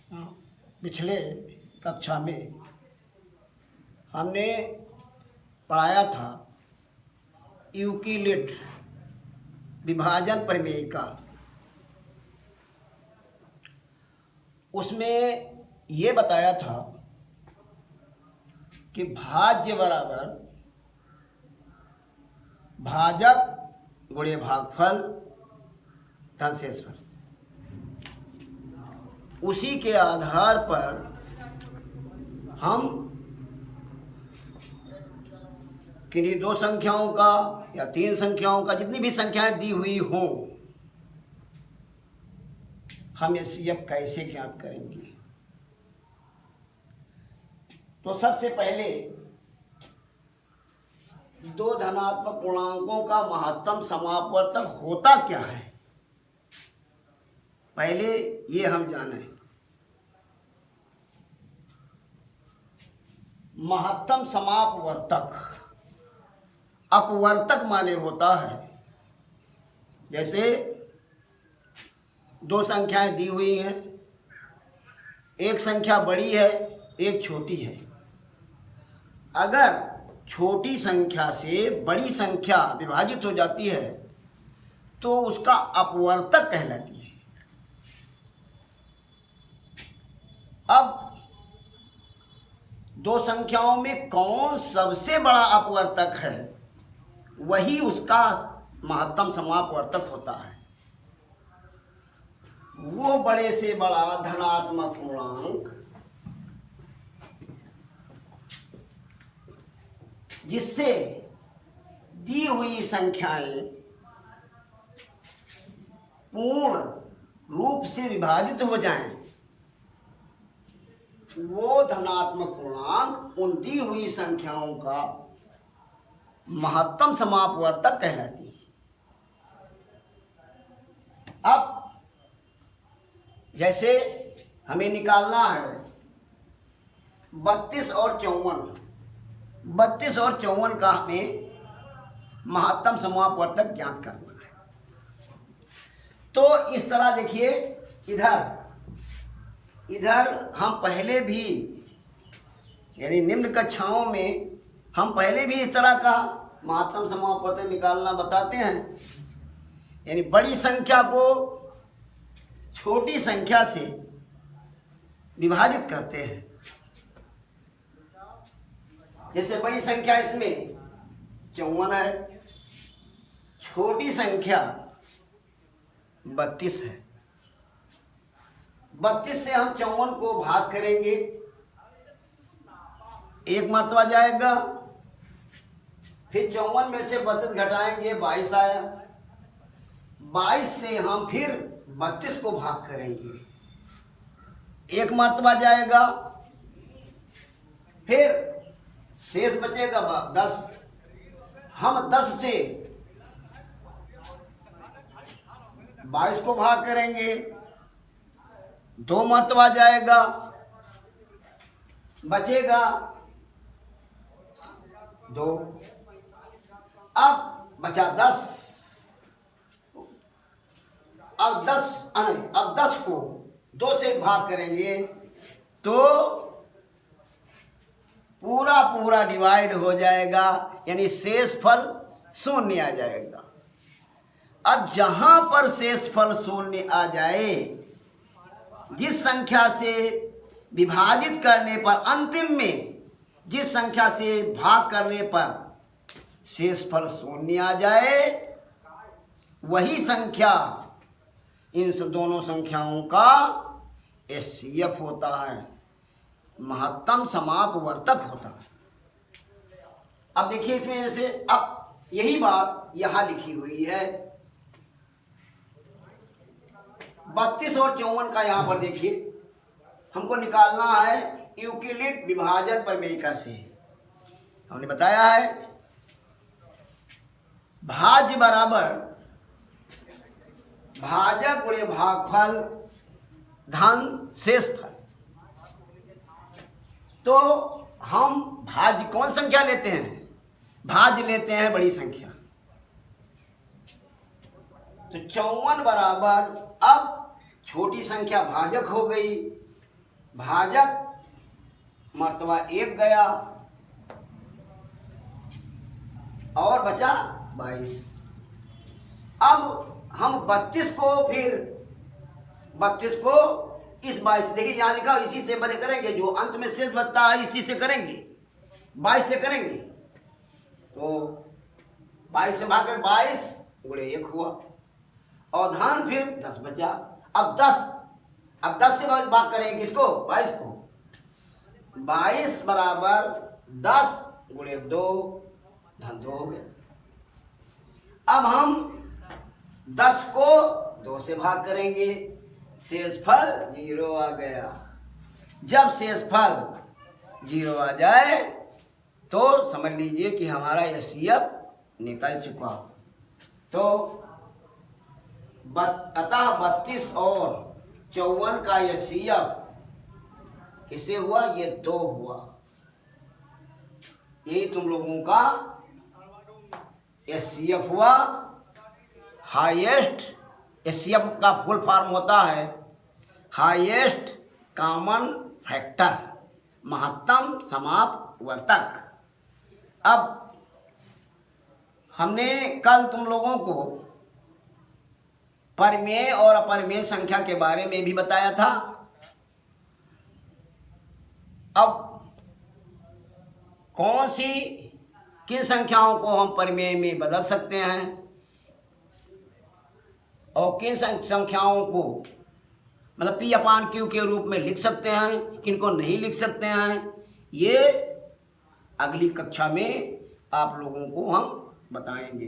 हाँ, पिछले कक्षा में हमने पढ़ाया था यूक्लिड विभाजन प्रमेय का। उसमें ये बताया था कि भाज्य बराबर भाजक गुणे भागफल धन शेषफल। उसी के आधार पर हम किन्हीं दो संख्याओं का या तीन संख्याओं का, जितनी भी संख्याएं दी हुई हों, हम एचसीएफ कैसे ज्ञात करेंगे। तो सबसे पहले दो धनात्मक पूर्णांकों का महत्तम समापवर्तक होता क्या है, पहले ये हम जानें। महत्तम समापवर्तक, अपवर्तक माने होता है, जैसे दो संख्याएं दी हुई हैं, एक संख्या बड़ी है एक छोटी है। अगर छोटी संख्या से बड़ी संख्या विभाजित हो जाती है तो उसका अपवर्तक कहलाती है। अब दो संख्याओं में कौन सबसे बड़ा अपवर्तक है, वही उसका महत्तम समापवर्तक होता है। वो बड़े से बड़ा धनात्मक पूर्णांक जिससे दी हुई संख्याएं पूर्ण रूप से विभाजित हो जाएं, वो धनात्मक पूर्णांक उन दी हुई संख्याओं का महत्तम समापवर्तक कहलाती है। अब जैसे हमें निकालना है 32 और 54, 32 और 54 का हमें महत्तम समापवर्तक ज्ञात करना है। तो इस तरह देखिए, इधर हम पहले भी, यानी निम्न कक्षाओं में हम पहले भी इस तरह का महत्तम समापवर्तक निकालना बताते हैं। यानी बड़ी संख्या को छोटी संख्या से विभाजित करते हैं। जैसे बड़ी संख्या इसमें 54 है, छोटी संख्या 32 है। 32 से हम 54 को भाग करेंगे, एक मर्तबा जाएगा, फिर 54 में से 32 घटाएंगे, 22 आया। 22 से हम फिर 32 को भाग करेंगे, एक मर्तबा जाएगा, फिर शेष बचेगा 10। हम 10 से 22 को भाग करेंगे, दो मर्तबा जाएगा, बचेगा 2। अब बचा 10। अब 10 को 2 से भाग करेंगे तो पूरा डिवाइड हो जाएगा, यानी शेषफल 0 आ जाएगा। अब जहां पर शेषफल 0 आ जाए, जिस संख्या से विभाजित करने पर, अंतिम में जिस संख्या से भाग करने पर शेषफल 0 आ जाए, वही संख्या इन दोनों संख्याओं का एचसीएफ होता है, महत्तम समापवर्तक होता है। अब देखिए इसमें जैसे अब यही बात यहां लिखी हुई है, 32 और 54 का यहां पर देखिए हमको निकालना है यूक्लिड विभाजन प्रमेय से। हमने बताया है भाज्य बराबर भाजक गुणे भागफल धन शेषफल। तो हम भाज्य कौन संख्या लेते हैं, भाज्य लेते हैं बड़ी संख्या। तो 54 बराबर, अब छोटी संख्या भाजक हो गई, भाजक मर्तबा 1 गया और बचा 22। अब हम 32 को फिर 32 को इस 22 देखिए यहाँ लिखा इसी से बने करेंगे, जो अंत में शेष बचता है इसी से करेंगे, 22 से करेंगे। तो 22 से भागकर 22 गुणे 1 हुआ और धन फिर 10 बचा। अब 10 से भाग करेंगे किसको? 22 को। 22 बराबर 10 गुणे 2 धन 2 हो गया। अब हम 10 को 2 से भाग करेंगे, शेषफल 0 आ गया। जब शेषफल 0 आ जाए तो समझ लीजिए कि हमारा एचसीएफ निकल चुका। तो अतः 32 और 54 का एचसीएफ किसे हुआ? ये 2 हुआ। यही तुम लोगों का एचसीएफ हुआ। हाईएस्ट एचसीएफ का फुल फॉर्म होता है हाईएस्ट कॉमन फैक्टर, महत्तम समापवर्तक। अब हमने कल तुम लोगों को परिमेय और अपरिमेय संख्या के बारे में भी बताया था। अब किन संख्याओं को हम परिमेय में बदल सकते हैं और किन संख्याओं को मतलब P/Q के रूप में लिख सकते हैं, किनको नहीं लिख सकते हैं, ये अगली कक्षा में आप लोगों को हम बताएंगे।